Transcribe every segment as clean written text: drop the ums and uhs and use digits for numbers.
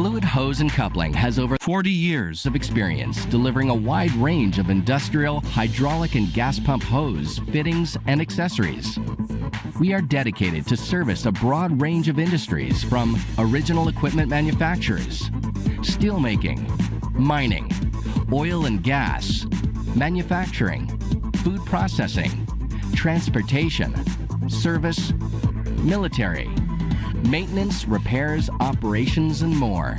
Fluid Hose and Coupling has over 40 years of experience delivering a wide range of industrial, hydraulic, and gas pump hose, fittings, and accessories. We are dedicated to service a broad range of industries from original equipment manufacturers, steelmaking, mining, oil and gas, manufacturing, food processing, transportation, service, military, maintenance, repairs, operations, and more.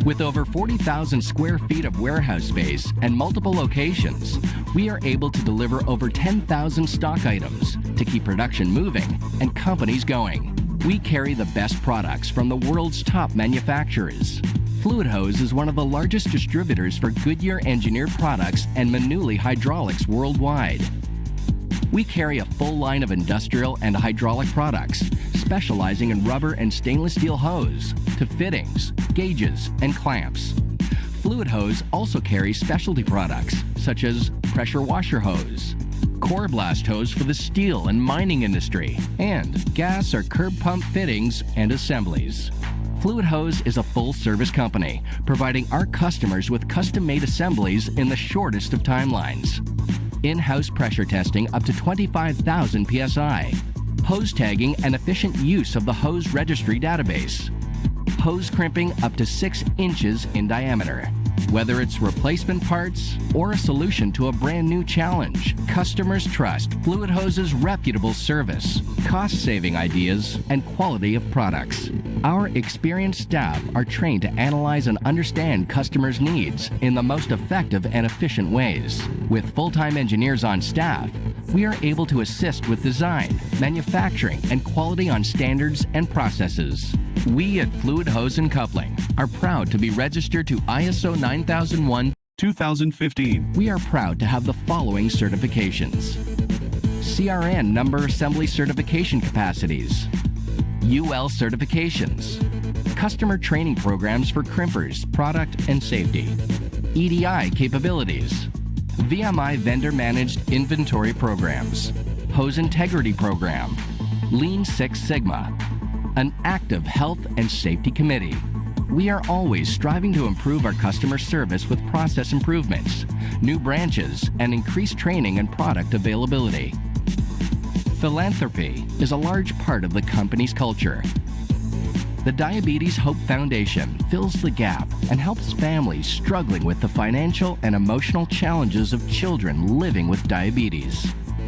With over 40,000 square feet of warehouse space and multiple locations, we are able to deliver over 10,000 stock items to keep production moving and companies going. We carry the best products from the world's top manufacturers. Fluid Hose is one of the largest distributors for Goodyear engineered products and Manuli hydraulics worldwide. We carry a full line of industrial and hydraulic products, specializing in rubber and stainless steel hose to fittings, gauges, and clamps. Fluid Hose also carries specialty products such as pressure washer hose, core blast hose for the steel and mining industry, and gas or curb pump fittings and assemblies. Fluid Hose is a full-service company, providing our customers with custom-made assemblies in the shortest of timelines. In-house pressure testing up to 25,000 psi, hose tagging and efficient use of the hose registry database, hose crimping up to 6 inches in diameter. Whether it's replacement parts or a solution to a brand new challenge, customers trust Fluid Hose's reputable service, cost-saving ideas, and quality of products. Our experienced staff are trained to analyze and understand customers' needs in the most effective and efficient ways. With full-time engineers on staff, we are able to assist with design, manufacturing, and quality on standards and processes. We at Fluid Hose and Coupling are proud to be registered to ISO 9001-2015. We are proud to have the following certifications: CRN number assembly certification capacities, UL certifications, customer training programs for crimpers, product and safety, EDI capabilities, VMI vendor managed inventory programs, hose integrity program, Lean Six Sigma, an active health and safety committee. We are always striving to improve our customer service with process improvements, new branches, and increased training and product availability. Philanthropy is a large part of the company's culture. The Diabetes Hope Foundation fills the gap and helps families struggling with the financial and emotional challenges of children living with diabetes.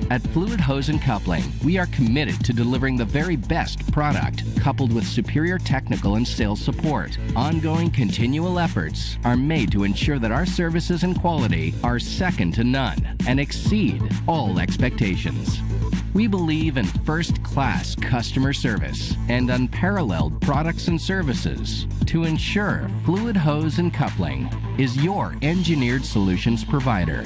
At Fluid Hose and Coupling, we are committed to delivering the very best product, coupled with superior technical and sales support. Ongoing continual efforts are made to ensure that our services and quality are second to none and exceed all expectations. We believe in first-class customer service and unparalleled products and services to ensure Fluid Hose and Coupling is your engineered solutions provider.